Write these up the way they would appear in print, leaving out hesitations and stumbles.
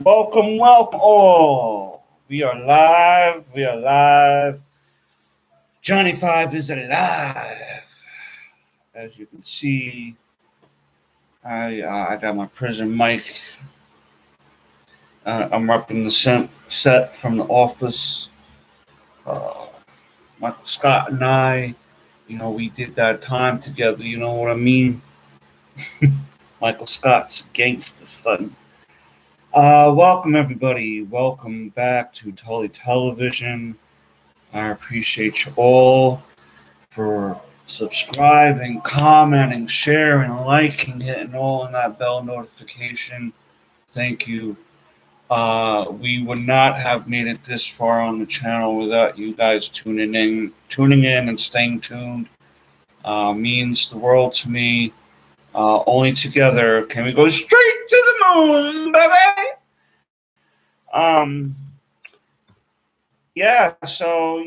Welcome, welcome all. We are live. We are live. Johnny Five is alive. As you can see, I got my prison mic. I'm repping the set from the office. Uh, Michael Scott and I, we did that time together. You know what I mean? Michael Scott's gangster son. Welcome everybody. Welcome back to Tully Television. I appreciate you all for subscribing, commenting, sharing, liking, hitting all in that bell notification. Thank you. We would not have made it this far on the channel without you guys tuning in, and staying tuned. Means the world to me. Only together can we go straight to the moon, baby. Um, Yeah, so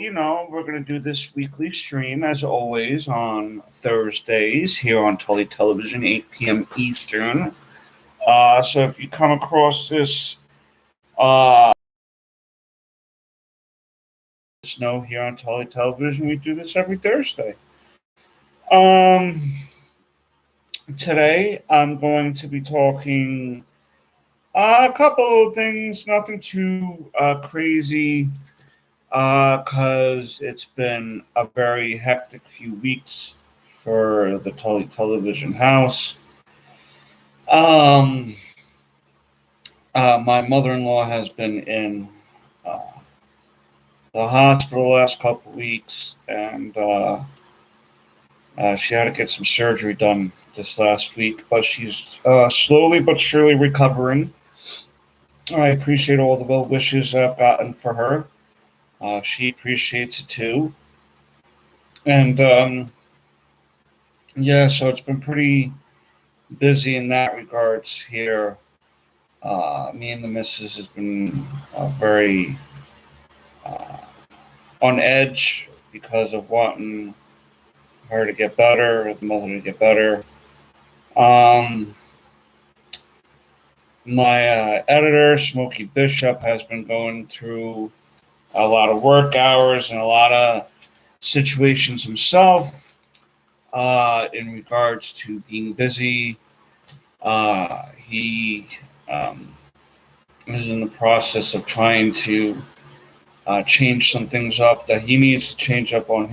we're gonna do this weekly stream as always on Thursdays here on Tully Television, 8 p.m. Eastern. So if you come across this, just know here on Tully Television we do this every Thursday. Um, Today I'm going to be talking a couple of things, nothing too crazy. Because it's been a very hectic few weeks for the Tully Television House. Um, my mother-in-law has been in uh, the hospital the last couple of weeks, and she had to get some surgery done this last week, but she's slowly but surely recovering. I appreciate all the well wishes I've gotten for her. She appreciates it too. And yeah, so it's been pretty busy in that regards here. Me and the missus has been very uh, on edge because of wanting her to get better, the mother to get better. Um, my editor, Smokey Bishop, has been going through a lot of work hours and a lot of situations himself in regards to being busy. He is in the process of trying to change some things up that he needs to change up on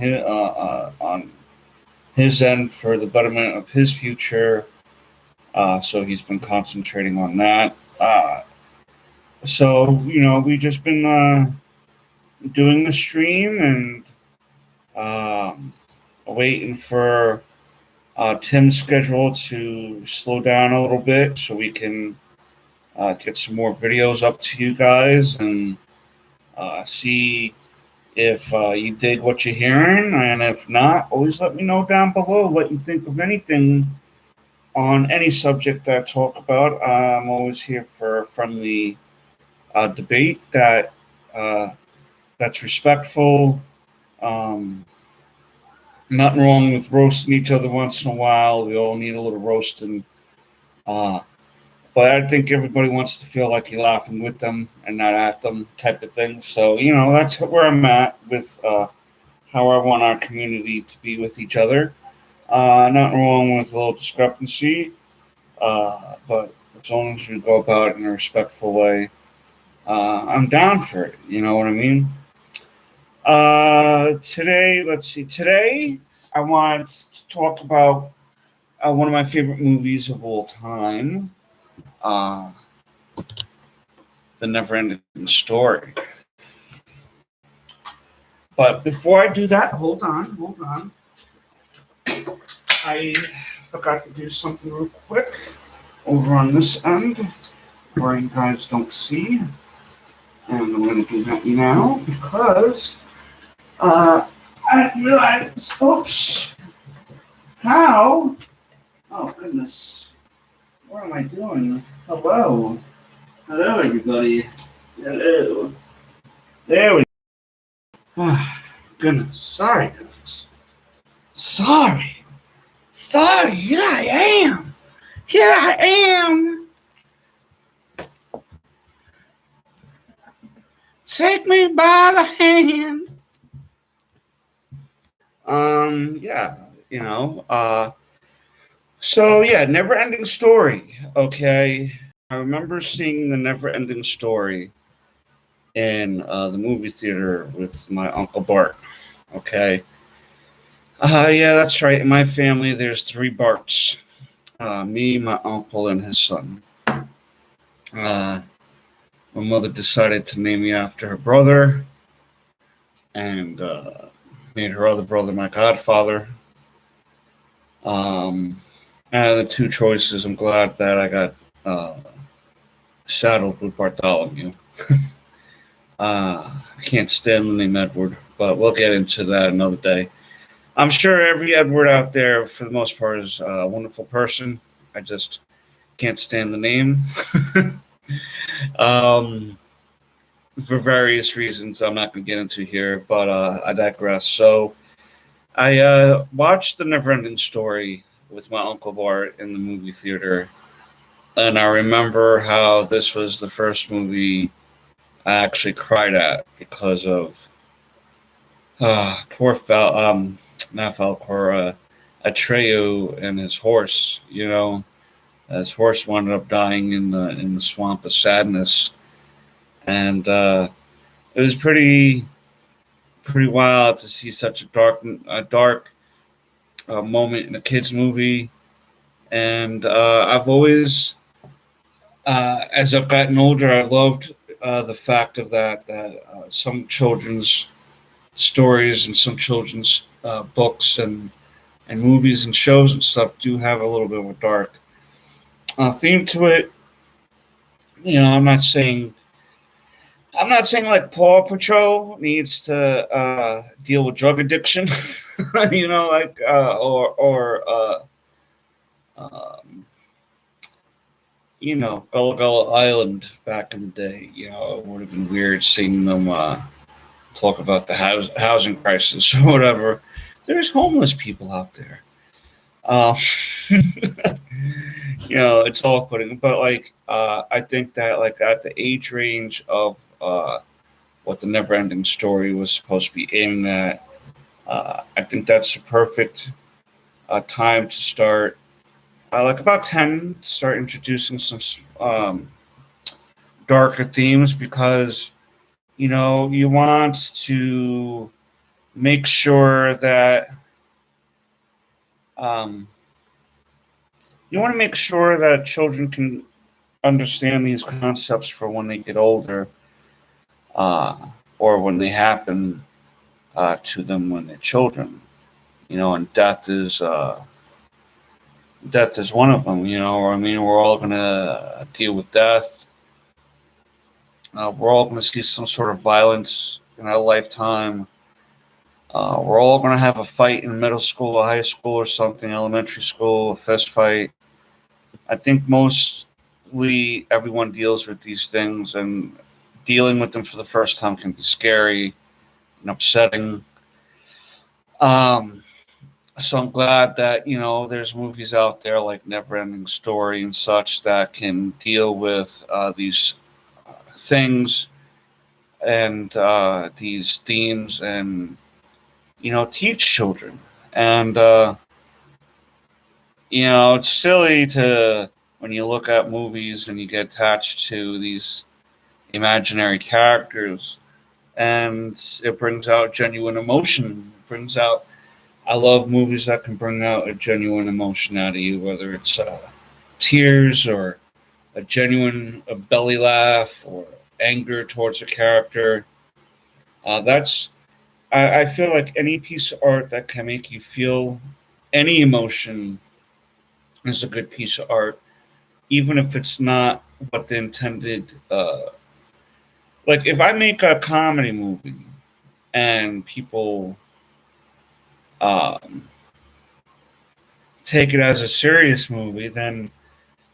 his end for the betterment of his future. So he's been concentrating on that. So we've just been doing the stream and waiting for Tim's schedule to slow down a little bit so we can get some more videos up to you guys and see if you dig what you're hearing, and if not, always let me know down below what you think of anything on any subject that I talk about. I'm always here for a friendly debate that's respectful. Um, Nothing wrong with roasting each other once in a while. We all need a little roasting. Uh, but I think everybody wants to feel like you're laughing with them and not at them, type of thing. So that's where I'm at with how I want our community to be with each other. Nothing wrong with a little discrepancy, but as long as we go about it in a respectful way, I'm down for it. You know what I mean? Today, let's see. Today, I want to talk about one of my favorite movies of all time, uh, The Never-Ending Story. But before I do that, hold on. I forgot to do something real quick over on this end where you guys don't see. And I'm going to do that now because I didn't realize, oops, how? Oh, goodness. What am I doing? Hello, everybody. Hello. There we go. Ah, goodness. Sorry, guys. Sorry. Here I am. Take me by the hand. Yeah, you know. So yeah, Never Ending Story. Okay, I remember seeing the Never Ending Story in the movie theater with my uncle Bart. Okay. Yeah, that's right. In my family, there's three Barts. Me, my uncle, and his son. My mother decided to name me after her brother, and made her other brother my godfather. Um, Out of the two choices, I'm glad that I got uh, saddled with Bartholomew. I can't stand the name Edward, but we'll get into that another day. I'm sure every Edward out there, for the most part, is a wonderful person. I just can't stand the name. um, for various reasons I'm not going to get into here, but I digress. So I watched The Neverending Story with my Uncle Bart in the movie theater, and I remember how this was the first movie I actually cried at because of poor not Falcor, Atreyu and his horse. You know, his horse wound up dying in the swamp of sadness, and it was pretty wild to see such a dark moment in a kids movie. And I've always, as I've gotten older, I loved the fact of that some children's stories and some children's books and movies and shows and stuff do have a little bit of a dark theme to it. You know, I'm not saying like Paw Patrol needs to deal with drug addiction, you know, like or um, you know, Gullah Gullah Island back in the day. You know, it would have been weird seeing them talk about the housing crisis or whatever. There's homeless people out there. Um, you know, it's all putting, but like, I think that like at the age range of what the never-ending story was supposed to be aiming at, I think that's the perfect time to start. Like about 10, to start introducing some darker themes because you know you want to make sure that um, children can understand these concepts for when they get older, uh, or when they happen to them when they're children. You know, and death is one of them. You know, I mean, we're all gonna deal with death. We're all gonna see some sort of violence in our lifetime. We're all gonna have a fight in middle school, or high school, or something, elementary school, a fist fight. I think mostly everyone deals with these things, and dealing with them for the first time can be scary and upsetting. Um, so I'm glad that you know there's movies out there like Neverending Story and such that can deal with these things and these themes, and you know teach children. And you know it's silly to when you look at movies and you get attached to these imaginary characters, and it brings out genuine emotion. It brings out I love movies that can bring out a genuine emotion out of you, whether it's tears or a belly laugh or anger towards a character. That's I feel like any piece of art that can make you feel any emotion is a good piece of art, even if it's not what the intended. Like if I make a comedy movie and people um, take it as a serious movie, then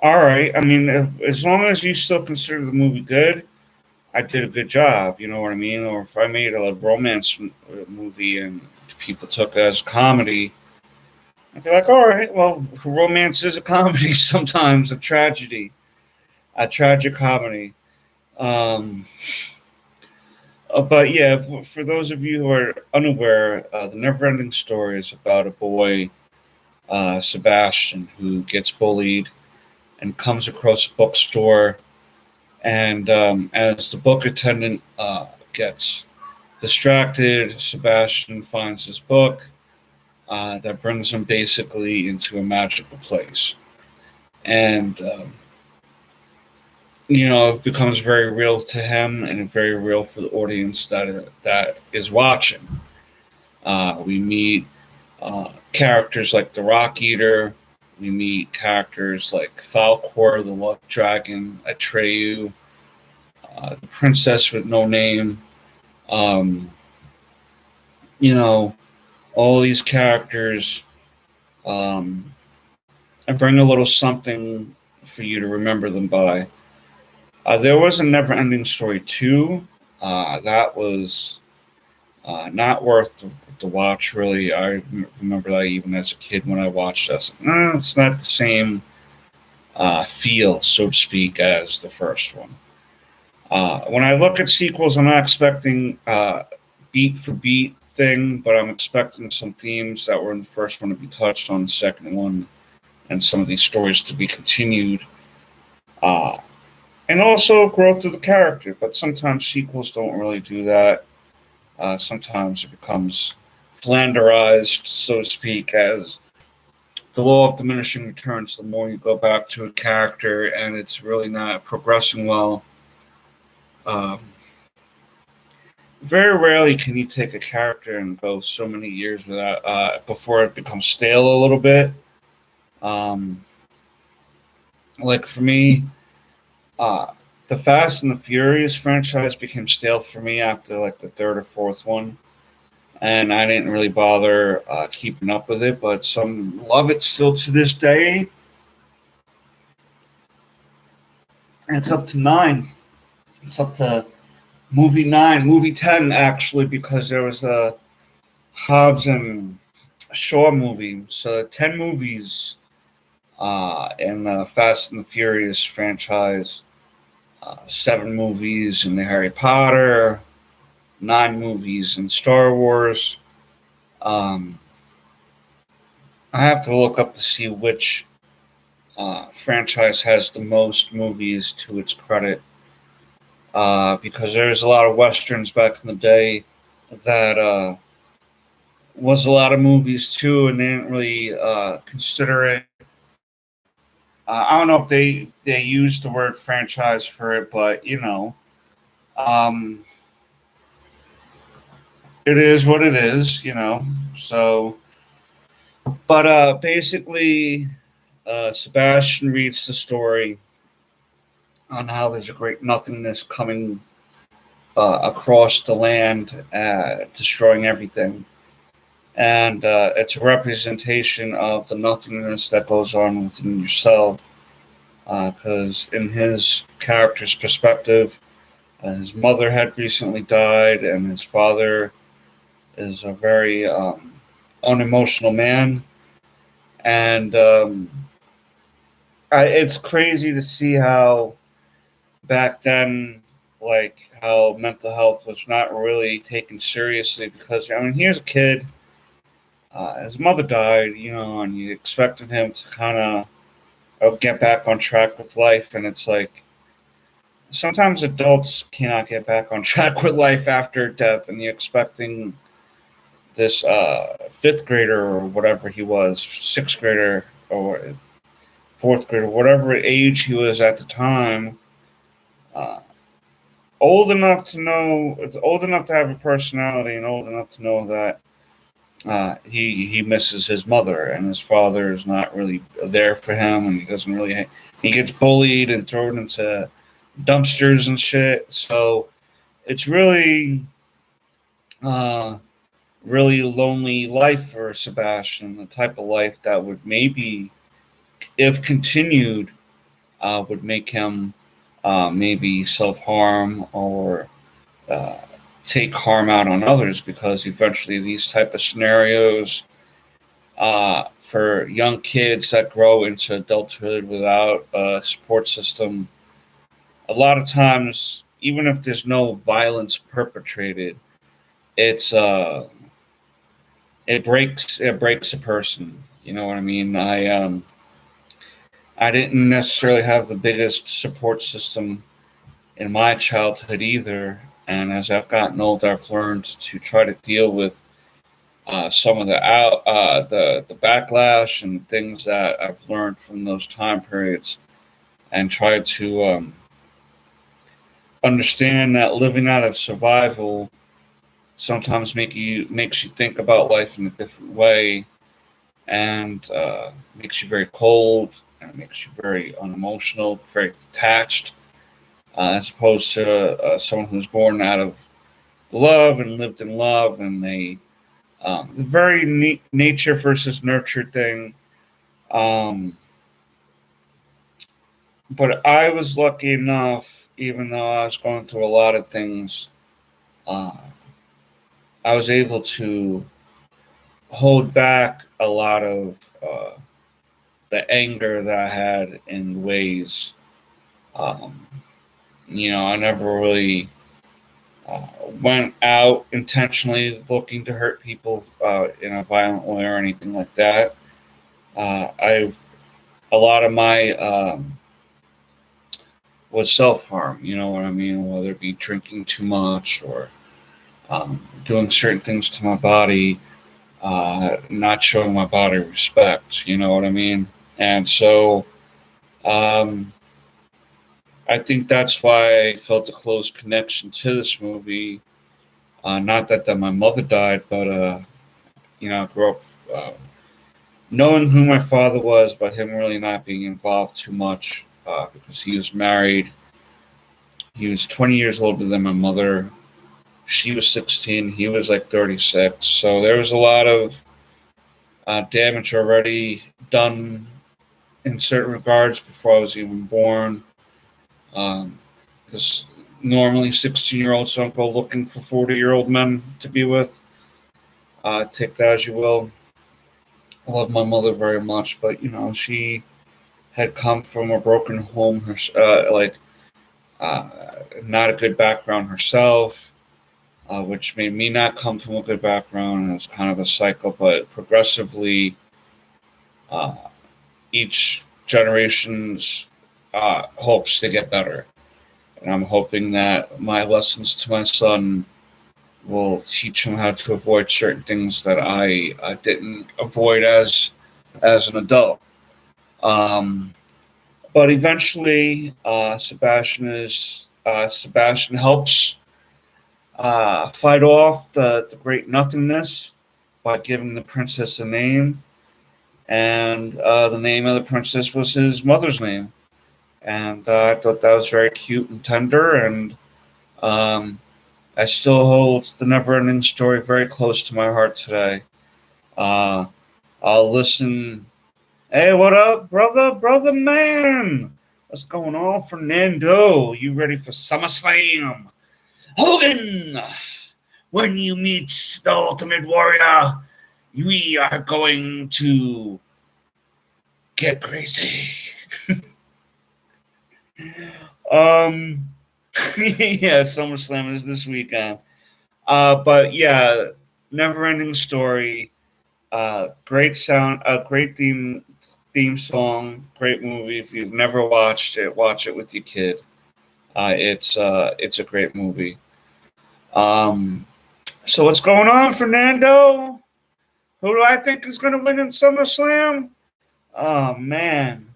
all right. I mean, as long as you still consider the movie good, I did a good job. You know what I mean? Or if I made a romance movie and people took it as comedy, I'd be like, all right, well, romance is a comedy sometimes, a tragic comedy. Um, But yeah, for those of you who are unaware, the Neverending Story is about a boy, Sebastian, who gets bullied and comes across a bookstore. And as the book attendant gets distracted, Sebastian finds this book that brings him basically into a magical place. And it becomes very real to him and very real for the audience that is watching. We meet characters like the Rock Eater. We meet characters like Falcor, the Luck Dragon, Atreyu, the Princess with No Name. Um, all these characters, um, and bring a little something for you to remember them by. There was a Never Ending Story 2. That was not worth the watch, really. I remember that even as a kid when I watched this. It's not the same feel, so to speak, as the first one. When I look at sequels, I'm not expecting beat for beat thing, but I'm expecting some themes that were in the first one to be touched on the second one, and some of these stories to be continued. And also growth of the character, but sometimes sequels don't really do that. Sometimes it becomes flanderized, so to speak, as the law of diminishing returns. The more you go back to a character and it's really not progressing well, um, very rarely can you take a character and go so many years without before it becomes stale a little bit. Um, like for me, uh, the Fast and the Furious franchise became stale for me after like the third or fourth one, and I didn't really bother keeping up with it. But some love it still to this day. And it's up to 9. It's up to movie 9, movie 10 actually, because there was a Hobbs and Shaw movie. So 10 movies in the Fast and the Furious franchise. 7 movies in the Harry Potter, 9 movies in Star Wars. Um, I have to look up to see which franchise has the most movies to its credit, because there's a lot of westerns back in the day that was a lot of movies too, and they didn't really consider it. I don't know if they used the word franchise for it, but um, it is what it is. So, but basically, Sebastian reads the story on how there's a great nothingness coming across the land, destroying everything. And it's a representation of the nothingness that goes on within yourself. Because in his character's perspective, his mother had recently died, and his father is a very unemotional man. And it's crazy to see how back then, like how mental health was not really taken seriously. Because I mean, here's a kid. His mother died, and you expected him to kind of get back on track with life, and it's like sometimes adults cannot get back on track with life after death, and you're expecting this fifth grader or whatever he was, sixth grader or fourth grader, whatever age he was at the time, uh, old enough to have a personality, and old enough to know that he misses his mother, and his father is not really there for him, and he gets bullied and thrown into dumpsters and shit. So it's uh, really lonely life for Sebastian. The type of life that would maybe, if continued, would make him maybe self harm or uh, take harm out on others, because eventually these type of scenarios for young kids that grow into adulthood without a support system, a lot of times, even if there's no violence perpetrated, it's it breaks a person. You know what I mean? I didn't necessarily have the biggest support system in my childhood either, and as I've gotten older, I've learned to try to deal with some of the backlash and things that I've learned from those time periods, and try to understand that living out of survival sometimes makes you think about life in a different way, and makes you very cold, and it makes you very unemotional, very detached, as opposed to someone who's born out of love and lived in love, and the very nature versus nurture thing. Um, but I was lucky enough, even though I was going through a lot of things, uh, I was able to hold back a lot of the anger that I had in ways. Um, I never really uh, went out intentionally looking to hurt people in a violent way or anything like that. I A lot of my was self harm. You know what I mean? Whether it be drinking too much or doing certain things to my body, not showing my body respect. You know what I mean? And so um, I think that's why I felt a close connection to this movie. Not that my mother died, but I grew up knowing who my father was, but him really not being involved too much because he was married. He was 20 years older than my mother. She was 16. He was like 36. So there was a lot of damage already done in certain regards before I was even born. Because normally 16-year-olds don't go looking for 40-year-old men to be with. Take that as you will. I love my mother very much, but she had come from a broken home, uh, not a good background herself, which made me not come from a good background. And it was kind of a cycle, but progressively, uh, each generation's hopes to get better. And I'm hoping that my lessons to my son will teach him how to avoid certain things that I didn't avoid as an adult. Um, but eventually, Sebastian helps fight off the great nothingness by giving the princess a name, and the name of the princess was his mother's name. And I thought that was very cute and tender, and um, I still hold the never-ending story very close to my heart today. Uh, I'll listen. Hey, what up, brother, man? What's going on, Fernando? You ready for SummerSlam? Hogan, when you meet the Ultimate Warrior, we are going to get crazy. um, yeah, SummerSlam is this weekend. But yeah, never-ending story. Great sound, great theme song, great movie. If you've never watched it, watch it with your kid. It's a great movie. Um, so what's going on, Fernando? Who do I think is going to win in SummerSlam? Oh man,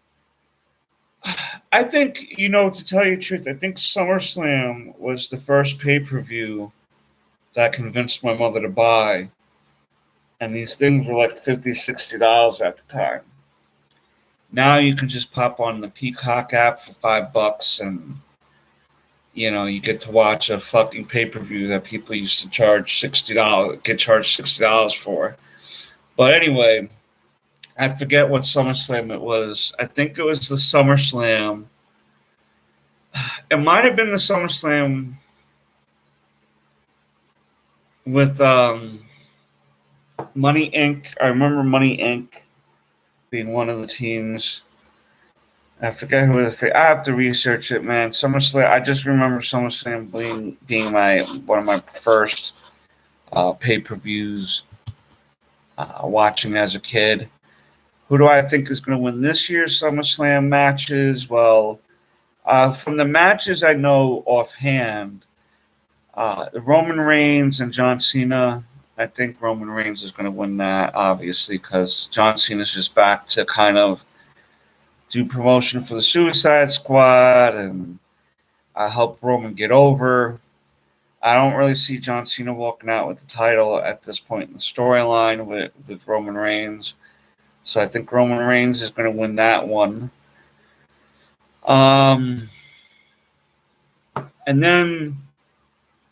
I think to tell you the truth, I think SummerSlam was the first pay-per-view that convinced my mother to buy, and these things were like $50, $60 at the time. Now you can just pop on the Peacock app for $5, and you get to watch a fucking pay per view that people used to charge $60, get charged $60 for. But anyway, I forget what SummerSlam it was. I think it was the SummerSlam. It might have been the SummerSlam with Money Inc. I remember Money Inc. being one of the teams. I forget who I have to research it, man. SummerSlam. I just remember SummerSlam being my one of my first pay-per-views watching as a kid. Who do I think is going to win this year's SummerSlam matches? Well, from the matches I know offhand, Roman Reigns and John Cena. I think Roman Reigns is going to win that, obviously, because John Cena's just back to kind of do promotion for the Suicide Squad and help Roman get over. I don't really see John Cena walking out with the title at this point in the storyline with Roman Reigns. So I think Roman Reigns is going to win that one. And then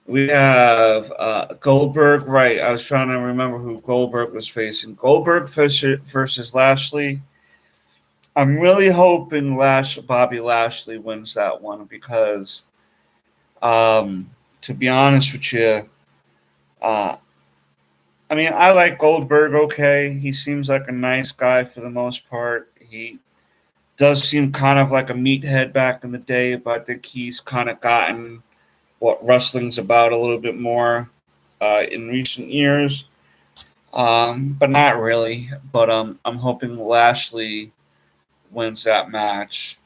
we have Goldberg. Right, I was trying to remember who Goldberg was facing. Goldberg versus Lashley. I'm really hoping Bobby Lashley wins that one because, to be honest with you, I mean, I like Goldberg. Okay, he seems like a nice guy for the most part. He does seem kind of like a meathead back in the day, but I think he's kind of gotten what wrestling's about a little bit more in recent years. But not really. But I'm hoping Lashley wins that match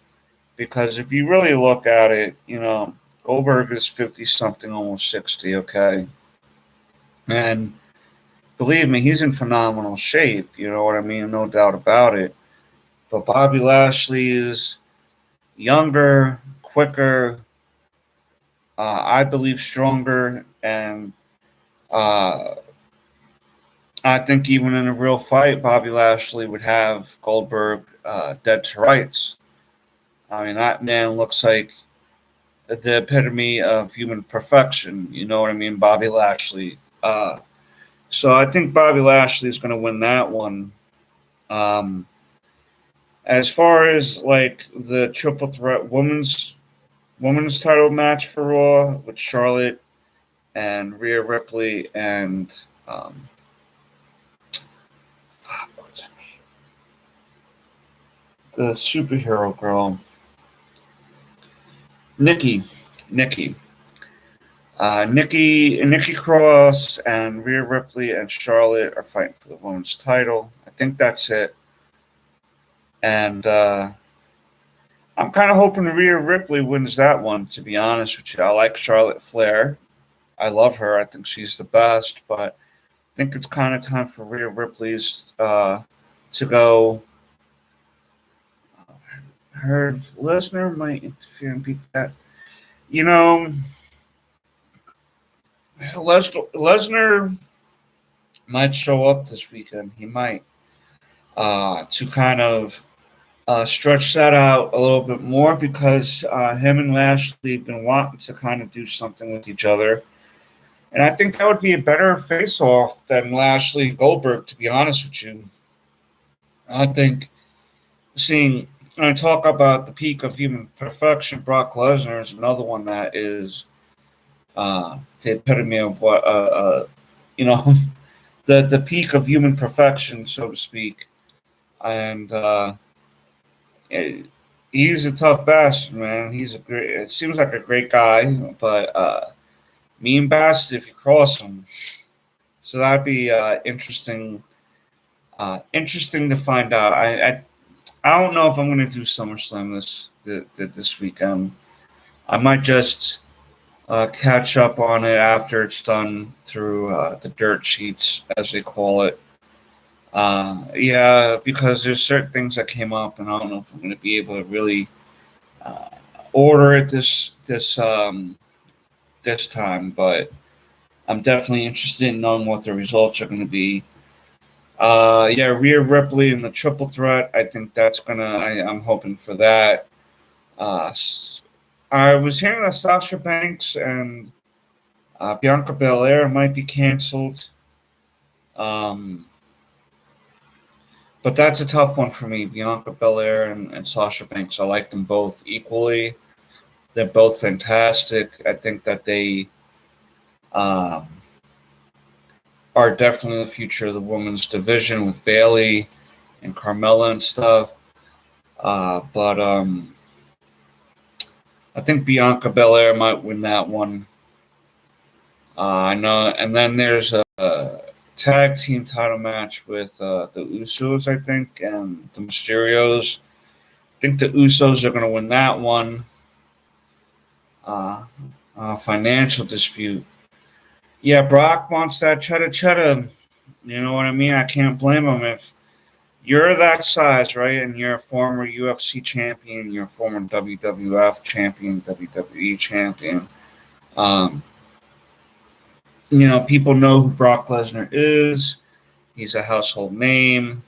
because if you really look at it, Goldberg is 50 something, almost 60. Okay, and believe me, he's in phenomenal shape. You know what I mean? No doubt about it. But Bobby Lashley is younger, quicker, I believe stronger, and uh, I think even in a real fight, Bobby Lashley would have Goldberg dead to rights. I mean, that man looks like the epitome of human perfection. You know what I mean? Bobby Lashley. So I think Bobby Lashley is going to win that one. As far as like the triple threat women's title match for Raw with Charlotte and Rhea Ripley and what's her name? The superhero girl, Nikki, Nikki, Nikki Cross and Rhea Ripley and Charlotte are fighting for the women's title. I think that's it, and I'm kind of hoping Rhea Ripley wins that one. To be honest with you, I like Charlotte Flair. I love her. I think she's the best, but I think it's kind of time for Rhea Ripley's to go. Her Lesnar might interfere and beat that. You know, Lesnar might show up this weekend. He might to kind of stretch that out a little bit more because him and Lashley have been wanting to kind of do something with each other. And I think that would be a better face-off than Lashley Goldberg, to be honest with you. I think seeing, when I talk about the peak of human perfection, Brock Lesnar is another one that is the epitome of what, you know, the peak of human perfection, so to speak. And he's a tough bastard, man. It seems like a great guy, but mean bastard if you cross him. So that'd be interesting. Interesting to find out. I don't know if I'm going to do SummerSlam this weekend. I might just catch up on it after it's done through the dirt sheets, as they call it. Yeah, because there's certain things that came up, and I don't know if I'm going to be able to really order it this time. But I'm definitely interested in knowing what the results are going to be. Yeah, Rhea Ripley in the triple threat. I think that's I'm hoping for that. I was hearing that Sasha Banks and Bianca Belair might be canceled. But that's a tough one for me. Bianca Belair and Sasha Banks. I like them both equally. They're both fantastic. I think that they are definitely the future of the women's division with Bayley and Carmella and stuff. But I think Bianca Belair might win that one. I know, and then there's a tag team title match with the Usos, I think, and the Mysterios. I think the Usos are going to win that one. Uh, Financial dispute. Yeah, Brock wants that cheddar. You know what I mean? I can't blame him if you're that size, right? And you're a former UFC champion, you're a former WWF champion, WWE champion. Um, people know who Brock Lesnar is. He's a household name.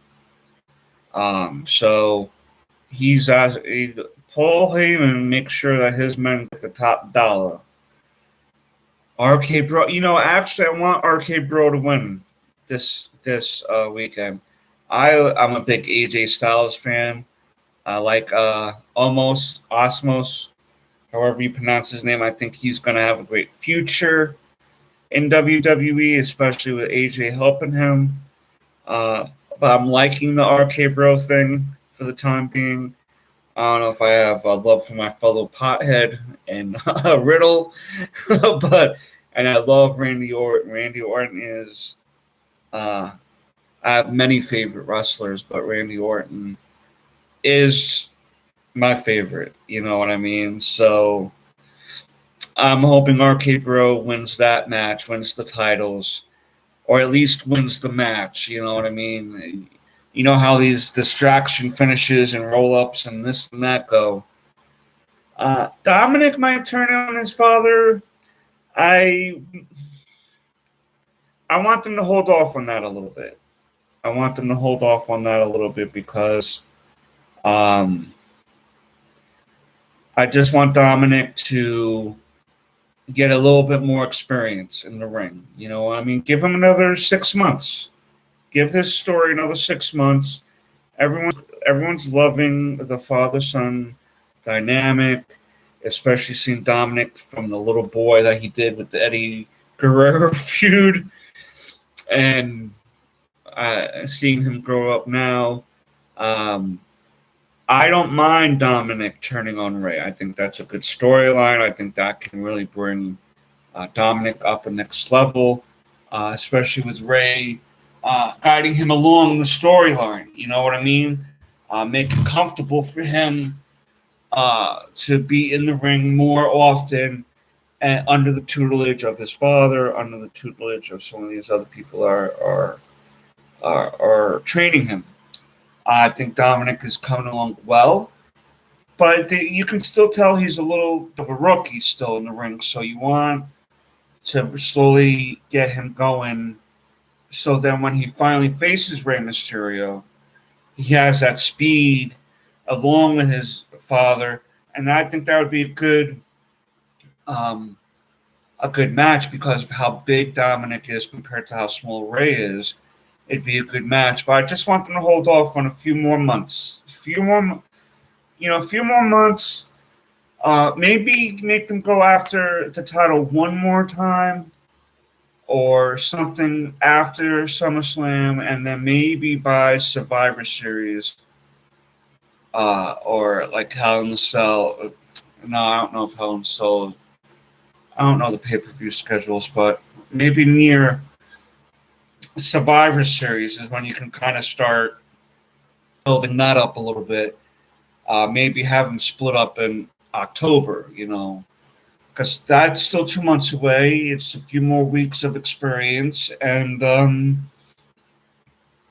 So he's as Paul Heyman makes sure that his men get the top dollar. RK Bro, actually, I want RK Bro to win this weekend. I'm a big AJ Styles fan. I like almost Osmos, however you pronounce his name. I think he's going to have a great future in WWE, especially with AJ helping him. Uh, but I'm liking the RK Bro thing for the time being. I don't know if I have love for my fellow pothead and Riddle, but and I love Randy Orton. Randy Orton is I have many favorite wrestlers, but Randy Orton is my favorite. You know what I mean? So I'm hoping RK Bro wins that match, wins the titles, or at least wins the match. You know what I mean? You know how these distraction finishes and roll ups and this and that go. Dominic might turn on his father. I I want them to hold off on that a little bit. I want them to hold off on that a little bit because um, I just want Dominic to get a little bit more experience in the ring. You know, I mean, give him another 6 months. Give this story another 6 months. Everyone's loving the father son dynamic, especially seeing Dominic from the little boy that he did with the Eddie Guerrero feud, and seeing him grow up now. Um, I don't mind Dominic turning on Ray. I think that's a good storyline. I think that can really bring Dominic up a next level, especially with Ray guiding him along the storyline. You know what I mean? Make it comfortable for him to be in the ring more often and under the tutelage of his father, under the tutelage of some of these other people are training him. I think Dominic is coming along well, but you can still tell he's a little of a rookie still in the ring. So you want to slowly get him going. So then when he finally faces Rey Mysterio, he has that speed along with his father, and I think that would be um, a good match because of how big Dominic is compared to how small Ray is. It'd be a good match, but I just want them to hold off on a few more months, a few more months. Maybe make them go after the title one more time, or something after SummerSlam, and then maybe by Survivor Series, or like Hell in the Cell. No, I don't know if Hell in the Cell. I don't know the pay-per-view schedules, but maybe near Survivor Series is when you can kind of start building that up a little bit. Maybe have them split up in October, because that's still 2 months away. It's a few more weeks of experience, and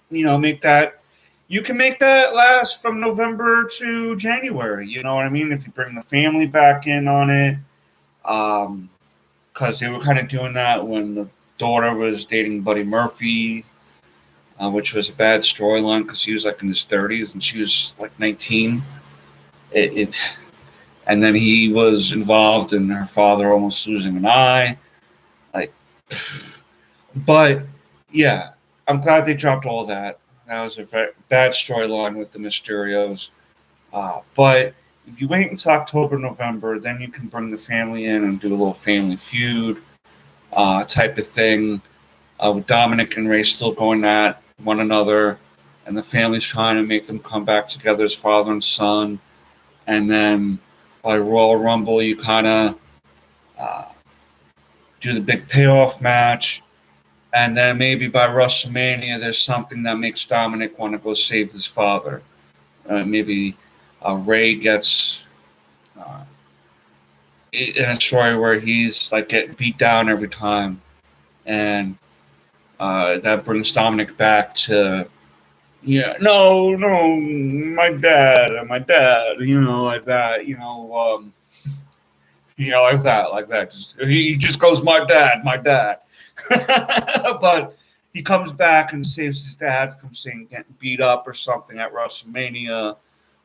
make that. You can make that last from November to January. You know what I mean? If you bring the family back in on it, because they were kind of doing that when the daughter was dating Buddy Murphy, which was a bad storyline because he was like in his 30s and she was like 19. And then he was involved in her father almost losing an eye. Like, but yeah, I'm glad they dropped all that. That was a very bad storyline with the Mysterios. But if you wait until October, November, then you can bring the family in and do a little family feud type of thing. With Dominic and Ray still going at one another. and the family's trying to make them come back together as father and son. And then by Royal Rumble, you kind of uh, do the big payoff match. And then maybe by WrestleMania, there's something that makes Dominic want to go save his father. Maybe Ray gets in a story where he's like getting beat down every time, and that brings Dominic back to, yeah, no, no, my dad, like that, like that. He just goes, my dad, my dad. But he comes back and saves his dad from saying getting beat up or something at WrestleMania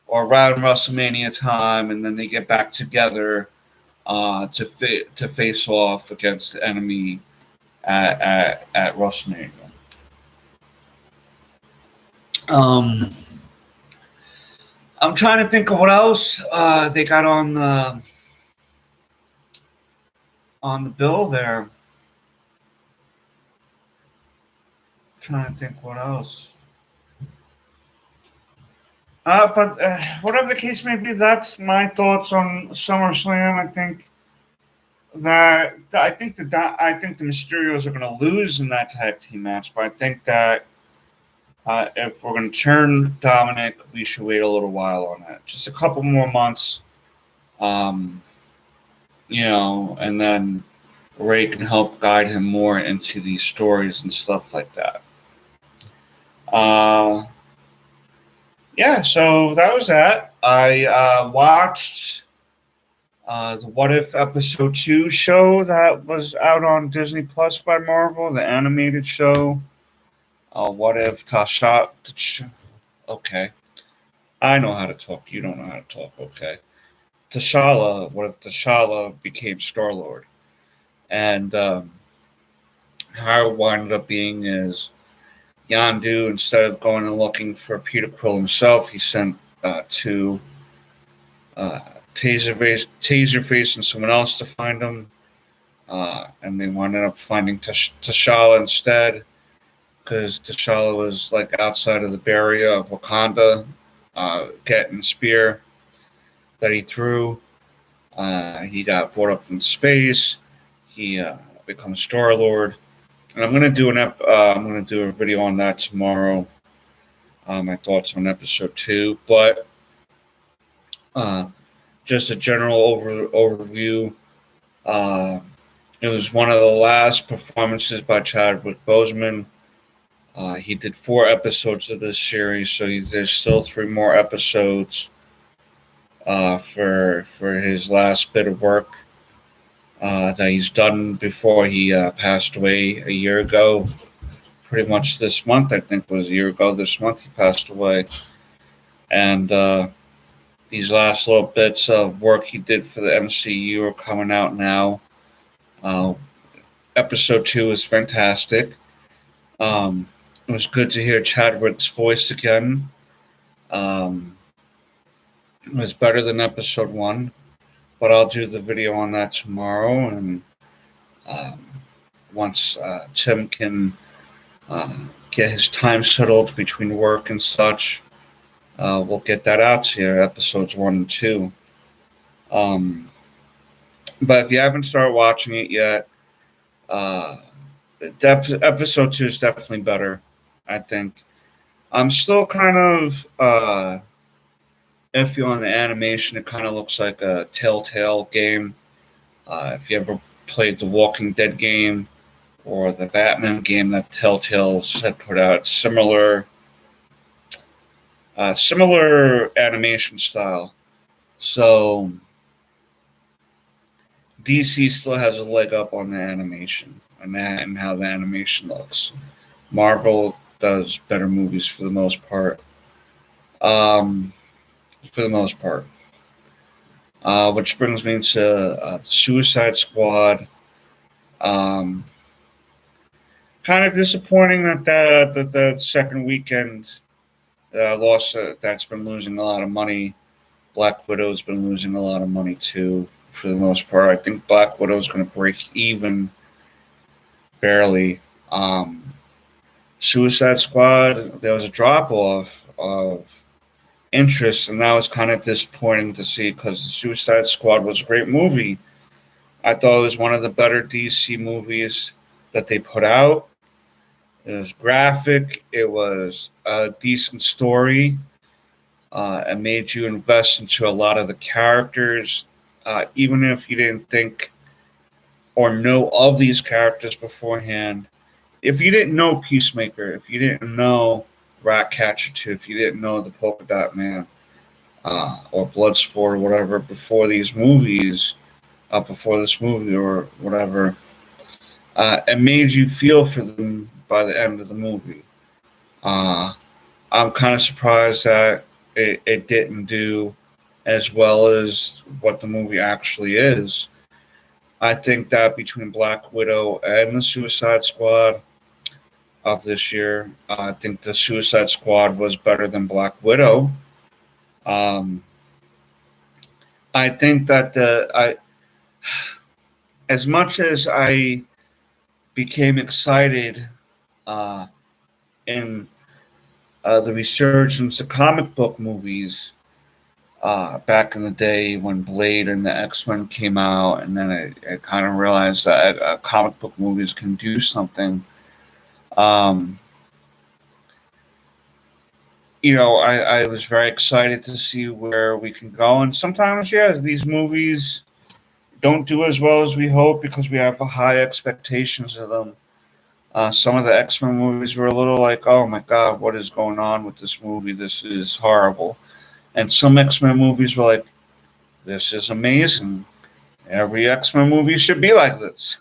or around WrestleMania time, and then they get back together to face off against the enemy at WrestleMania. I'm trying to think of what else they got on the bill there. I'm trying to think what else. But whatever the case may be, that's my thoughts on SummerSlam. I think the Mysterios are going to lose in that tag team match, but I think that if we're going to turn Dominic, we should wait a little while on that. Just a couple more months, and then Ray can help guide him more into these stories and stuff like that. Yeah, so that was that. I watched the What If Episode 2 show that was out on Disney Plus by Marvel, the animated show. What if Tasha... Okay. I know how to talk. You don't know how to talk. Okay. What if T'Challa became Star-Lord? And how it wound up being is Yondu, instead of going and looking for Peter Quill himself, he sent to Taserface and someone else to find him. And they ended up finding T'Challa instead, because T'Challa was like outside of the barrier of Wakanda, getting a spear that he threw. He got brought up in space. He becomes Star-Lord. And I'm gonna do a video on that tomorrow. My thoughts on episode 2, but just a general overview. It was one of the last performances by Chadwick Boseman. He did 4 episodes of this series, so there's still 3 more episodes for his last bit of work that he's done before he passed away a year ago. Pretty much this month, I think it was a year ago this month, he passed away. And these last little bits of work he did for the MCU are coming out now. Episode 2 is fantastic. It was good to hear Chadwick's voice again. It was better than episode 1, but I'll do the video on that tomorrow. And once Tim can get his time settled between work and such, we'll get that out to you, episodes 1 and 2. But if you haven't started watching it yet, episode 2 is definitely better, I think. I'm still kind of iffy on the animation. It kind of looks like a Telltale game. If you ever played the Walking Dead game or the Batman game that Telltale had put out, similar animation style. So DC still has a leg up on the animation and how the animation looks. Marvel does better movies for the most part. Which brings me to Suicide Squad. Kind of disappointing that the second weekend lost. That's been losing a lot of money. Black Widow's been losing a lot of money too, for the most part. I think Black Widow's going to break even, barely. Suicide Squad, there was a drop off of interest, and that was kind of disappointing to see because the Suicide Squad was a great movie. I thought it was one of the better DC movies that they put out. It was graphic. It was a decent story. It made you invest into a lot of the characters, even if you didn't think or know of these characters beforehand. If you didn't know Peacemaker, if you didn't know Ratcatcher 2, if you didn't know the Polka Dot Man or Bloodsport or whatever before this movie or whatever, it made you feel for them by the end of the movie. Uh, I'm kind of surprised that it didn't do as well as what the movie actually is. I think that between Black Widow and the Suicide Squad of this year, I think the Suicide Squad was better than Black Widow. Um, I think that as much as I became excited uh, in the resurgence of comic book movies back in the day when Blade and the X-Men came out, and then I kind of realized that comic book movies can do something. Um, I was very excited to see where we can go, and sometimes, yeah, these movies don't do as well as we hope because we have high expectations of them. Some of the X-Men movies were a little like, oh my god, what is going on with this movie? This is horrible. And some X-Men movies were like, this is amazing. Every X-Men movie should be like this.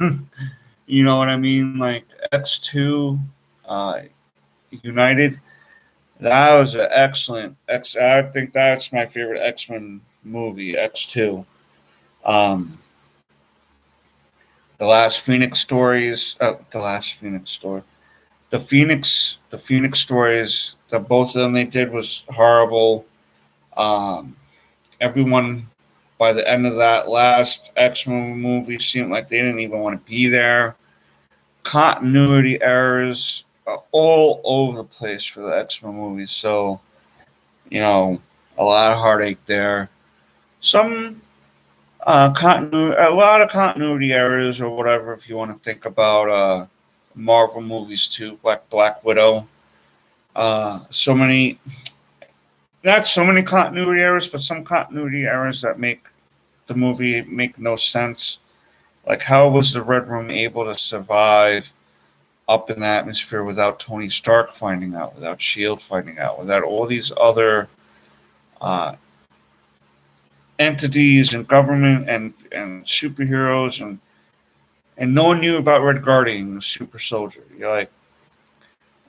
You know what I mean? Like X2, uh, United. That was an excellent X. I think that's my favorite X-Men movie, X2. Um, the last Phoenix stories. The last Phoenix story. The Phoenix stories. The both of them they did was horrible. Um, Everyone by the end of that last X-Men movie seemed like they didn't even want to be there. Continuity errors all over the place for the X-Men movies. So, you know, a lot of heartache there. Some a lot of continuity errors or whatever if you want to think about Marvel movies too, like Black Widow. So many, not so many continuity errors, but some continuity errors that make the movie make no sense. Like, how was the Red Room able to survive up in the atmosphere without Tony Stark finding out, without Shield finding out, without all these other uh, entities and government and superheroes and no one knew about Red Guardian, the super soldier. You're like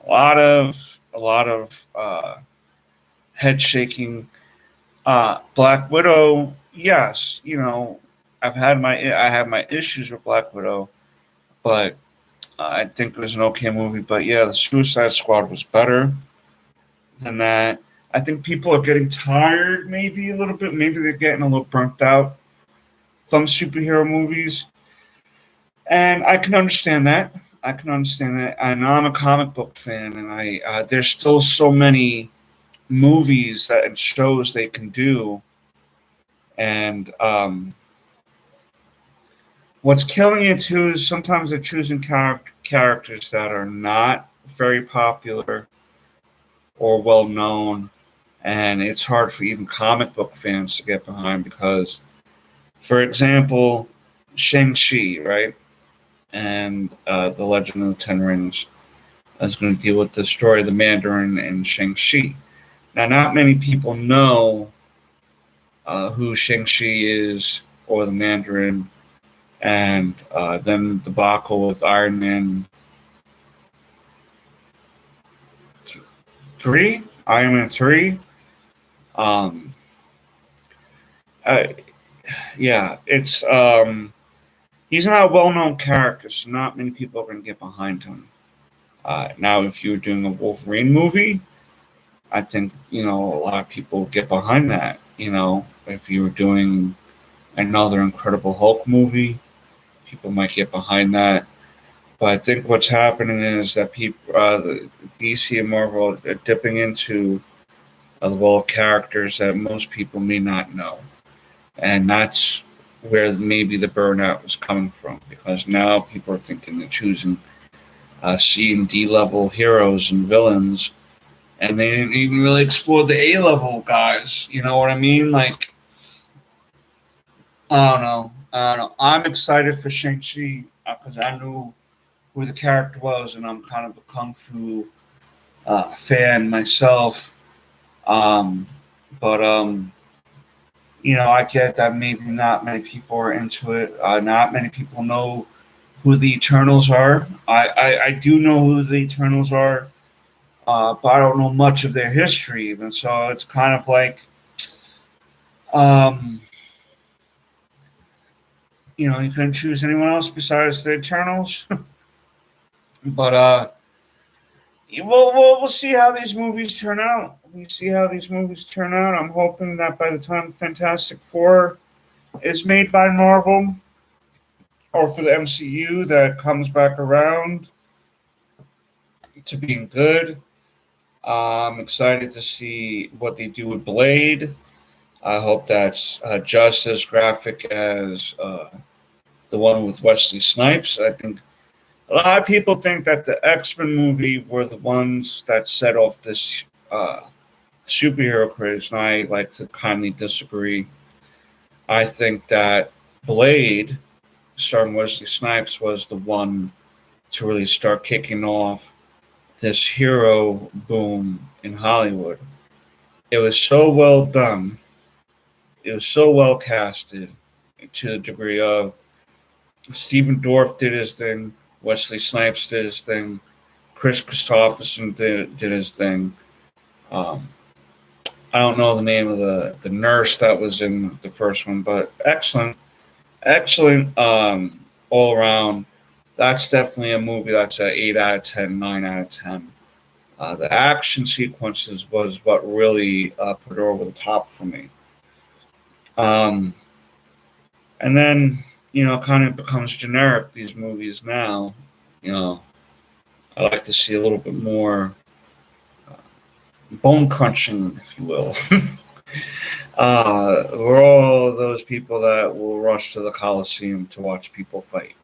a lot of head shaking. Black Widow, yes, I have my issues with Black Widow, but I think it was an okay movie. But yeah, the Suicide Squad was better than that. I think people are getting tired, maybe a little bit. Maybe they're getting a little burnt out from superhero movies, and I can understand that. I can understand that. And I'm a comic book fan, and I there's still so many movies that and shows they can do, and what's killing it too is sometimes they're choosing characters that are not very popular or well known, and it's hard for even comic book fans to get behind because, for example, Shang-Chi, right? And The Legend of the Ten Rings is going to deal with the story of the Mandarin and Shang-Chi. Now, not many people know who Shang-Chi is or the Mandarin, and then the debacle with Iron Man 3, Iron Man 3. Um, uh, yeah, it's he's not a well-known character, so not many people are going to get behind him. Now, if you were doing a Wolverine movie, I think a lot of people would get behind that. If you were doing another Incredible Hulk movie, people might get behind that. But I think what's happening is that people, the DC and Marvel, are dipping into the world of characters that most people may not know, and that's where maybe the burnout is coming from. Because now people are thinking they're choosing C and D level heroes and villains, and they didn't even really explore the A level guys. You know what I mean? Like, I don't know. I don't know. I'm excited for Shang-Chi because I knew who the character was, and I'm kind of a kung fu fan myself. Um, but I get that maybe not many people are into it. Not many people know who the Eternals are. I do know who the Eternals are, but I don't know much of their history even. So it's kind of like, um, you couldn't choose anyone else besides the Eternals. But we'll see how these movies turn out. We see how these movies turn out. I'm hoping that by the time Fantastic Four is made by Marvel or for the MCU, that comes back around to being good. I'm excited to see what they do with Blade. I hope that's just as graphic as the one with Wesley Snipes. I think a lot of people think that the X-Men movie were the ones that set off this superhero craze, and I like to kindly disagree. I think that Blade, starring Wesley Snipes, was the one to really start kicking off this hero boom in Hollywood. It was so well done. It was so well casted to the degree of Stephen Dorff did his thing, Wesley Snipes did his thing, Chris Christopherson did his thing. Um, I don't know the name of the nurse that was in the first one, but excellent all around. That's definitely a movie that's an 8 out of 10, 9 out of 10. The action sequences was what really put it over the top for me. Um, and then kind of becomes generic. These movies now, you know, I like to see a little bit more bone crunching, if you will. We're all those people that will rush to the Coliseum to watch people fight.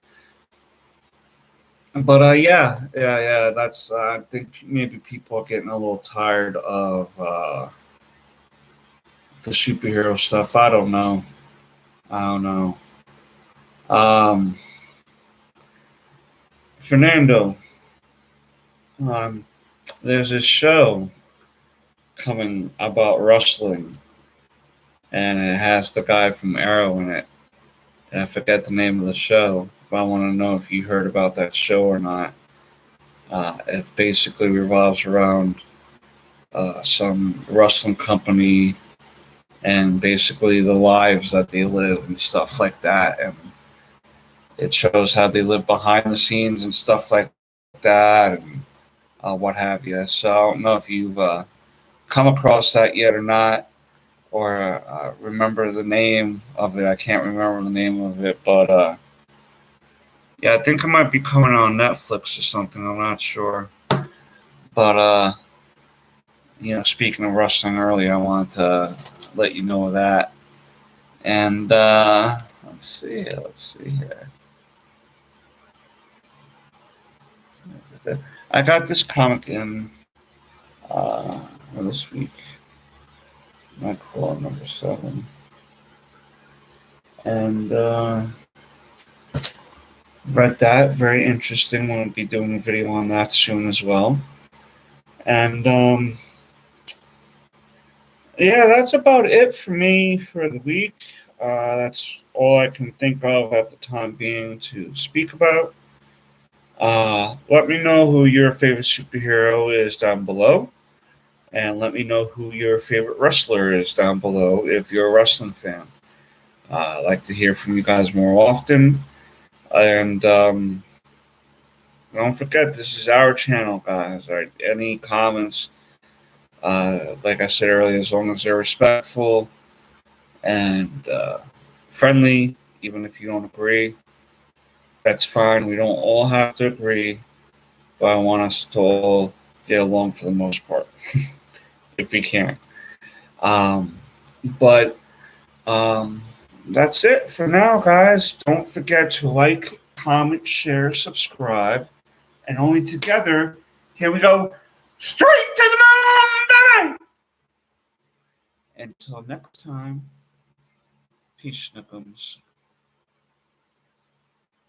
But yeah. That's I think maybe people are getting a little tired of the superhero stuff. I don't know. I don't know. Um, Fernando, um, there's this show coming about wrestling, and it has the guy from Arrow in it. And I forget the name of the show, but I want to know if you heard about that show or not. It basically revolves around some wrestling company and basically the lives that they live and stuff like that. And it shows how they live behind the scenes and stuff like that and what have you. So I don't know if you've come across that yet or not, or remember the name of it. I can't remember the name of it, but yeah, I think it might be coming on Netflix or something. I'm not sure. But speaking of wrestling earlier, I wanted to let you know of that. And let's see here. I got this comic in this week. Nightcrawler number 7, and read that. Very interesting. We'll be doing a video on that soon as well. And yeah, that's about it for me for the week. That's all I can think of at the time being to speak about. Let me know who your favorite superhero is down below. And let me know who your favorite wrestler is down below if you're a wrestling fan. I'd like to hear from you guys more often. And don't forget, this is our channel, guys. All right, any comments, like I said earlier, as long as they're respectful and friendly, even if you don't agree, That's fine. We don't all have to agree, but I want us to all get along for the most part, if we can. Um, but um, that's it for now, guys. Don't forget to like, comment, share, subscribe, and only together can we go straight to the moon, baby! Until next time, peace, Snookums.